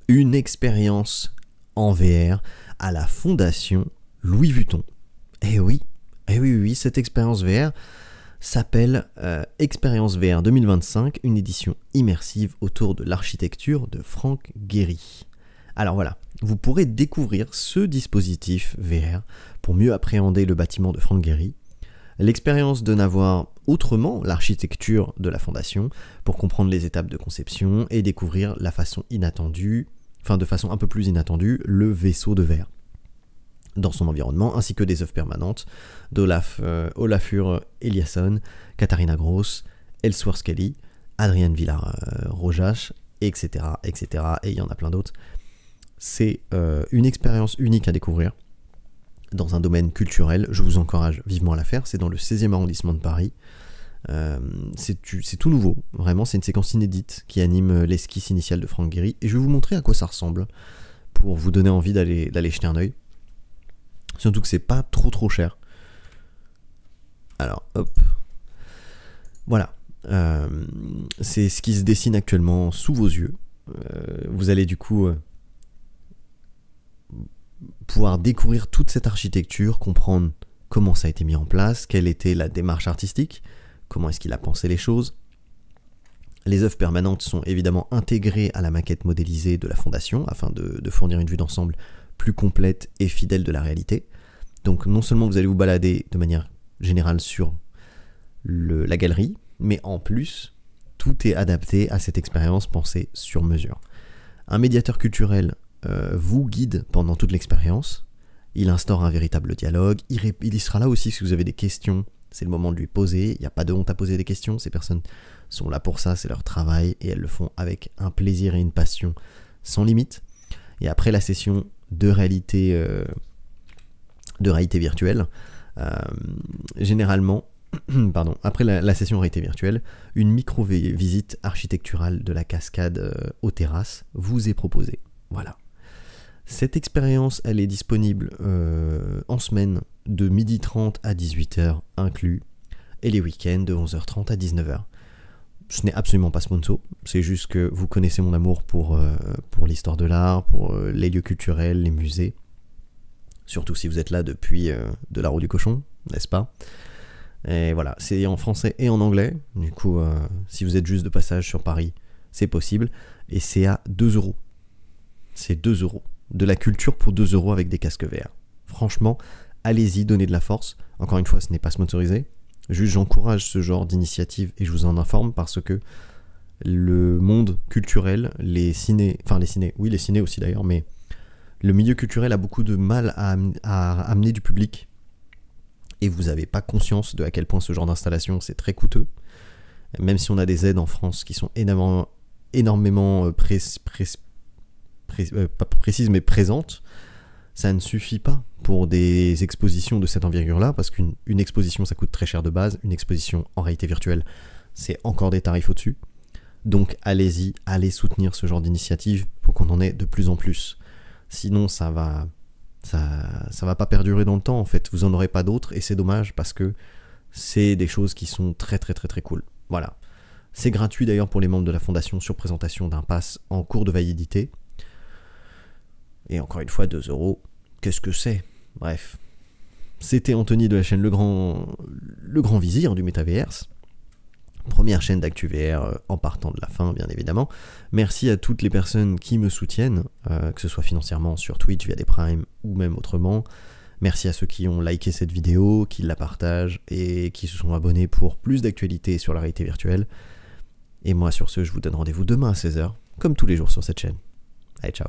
une expérience en VR à la Fondation Louis Vuitton. Eh oui, cette expérience VR s'appelle Expérience VR 2025, une édition immersive autour de l'architecture de Frank Gehry. Alors voilà, vous pourrez découvrir ce dispositif VR pour mieux appréhender le bâtiment de Frank Gehry, l'expérience de n'avoir autrement l'architecture de la fondation pour comprendre les étapes de conception et découvrir de façon un peu plus inattendue, le vaisseau de verre dans son environnement, ainsi que des œuvres permanentes d'Olafur Eliasson, Katharina Gross, Ellsworth Kelly, Adrienne Villar-Rojas, etc., etc., et il y en a plein d'autres. C'est une expérience unique à découvrir dans un domaine culturel. Je vous encourage vivement à la faire. C'est dans le 16e arrondissement de Paris. C'est tout nouveau, vraiment. C'est une séquence inédite qui anime l'esquisse initiale de Frank Gehry, et je vais vous montrer à quoi ça ressemble pour vous donner envie d'aller jeter un œil. Surtout que c'est pas trop cher. Alors, hop. Voilà. C'est ce qui se dessine actuellement sous vos yeux. Vous allez du coup pouvoir découvrir toute cette architecture, comprendre comment ça a été mis en place, quelle était la démarche artistique, comment est-ce qu'il a pensé les choses. Les œuvres permanentes sont évidemment intégrées à la maquette modélisée de la fondation afin de fournir une vue d'ensemble plus complète et fidèle de la réalité. Donc non seulement vous allez vous balader de manière générale sur la galerie, mais en plus, tout est adapté à cette expérience pensée sur mesure. Un médiateur culturel vous guide pendant toute l'expérience. Il instaure un véritable dialogue. Il sera là aussi si vous avez des questions. C'est le moment de lui poser. Il n'y a pas de honte à poser des questions. Ces personnes sont là pour ça, c'est leur travail, et elles le font avec un plaisir et une passion sans limite. Et après la session de réalité virtuelle, généralement, après la session réalité virtuelle, une micro-visite architecturale de la cascade aux terrasses vous est proposée. Voilà. Cette expérience, elle est disponible en semaine de 12h30 à 18h inclus, et les week-ends de 11h30 à 19h. Ce n'est absolument pas sponsor, c'est juste que vous connaissez mon amour pour l'histoire de l'art, pour les lieux culturels, les musées. Surtout si vous êtes là depuis de la roue du cochon, n'est-ce pas? Et voilà, c'est en français et en anglais. Du coup, si vous êtes juste de passage sur Paris, c'est possible. Et c'est à 2 €. C'est 2 €. De la culture pour 2 € avec des casques VR. Franchement, allez-y, donnez de la force. Encore une fois, ce n'est pas sponsorisé. Juste, j'encourage ce genre d'initiative et je vous en informe parce que le monde culturel, les ciné aussi d'ailleurs, mais le milieu culturel a beaucoup de mal à amener du public, et vous n'avez pas conscience de à quel point ce genre d'installation c'est très coûteux. Même si on a des aides en France qui sont énormément pas précises mais présentes, ça ne suffit pas pour des expositions de cette envergure-là, parce qu'une exposition ça coûte très cher de base, une exposition en réalité virtuelle c'est encore des tarifs au-dessus. Donc allez-y, allez soutenir ce genre d'initiative pour qu'on en ait de plus en plus. Sinon ça va pas perdurer dans le temps en fait, vous en aurez pas d'autres, et c'est dommage parce que c'est des choses qui sont très cool. Voilà. C'est gratuit d'ailleurs pour les membres de la fondation sur présentation d'un pass en cours de validité. Et encore une fois, 2 €, qu'est-ce que c'est? Bref. C'était Anthony de la chaîne Le Grand Vizir du Metaverse. Première chaîne d'actu VR en partant de la fin, bien évidemment. Merci à toutes les personnes qui me soutiennent, que ce soit financièrement sur Twitch via des primes ou même autrement. Merci à ceux qui ont liké cette vidéo, qui la partagent et qui se sont abonnés pour plus d'actualités sur la réalité virtuelle. Et moi, sur ce, je vous donne rendez-vous demain à 16h, comme tous les jours sur cette chaîne. Allez, ciao.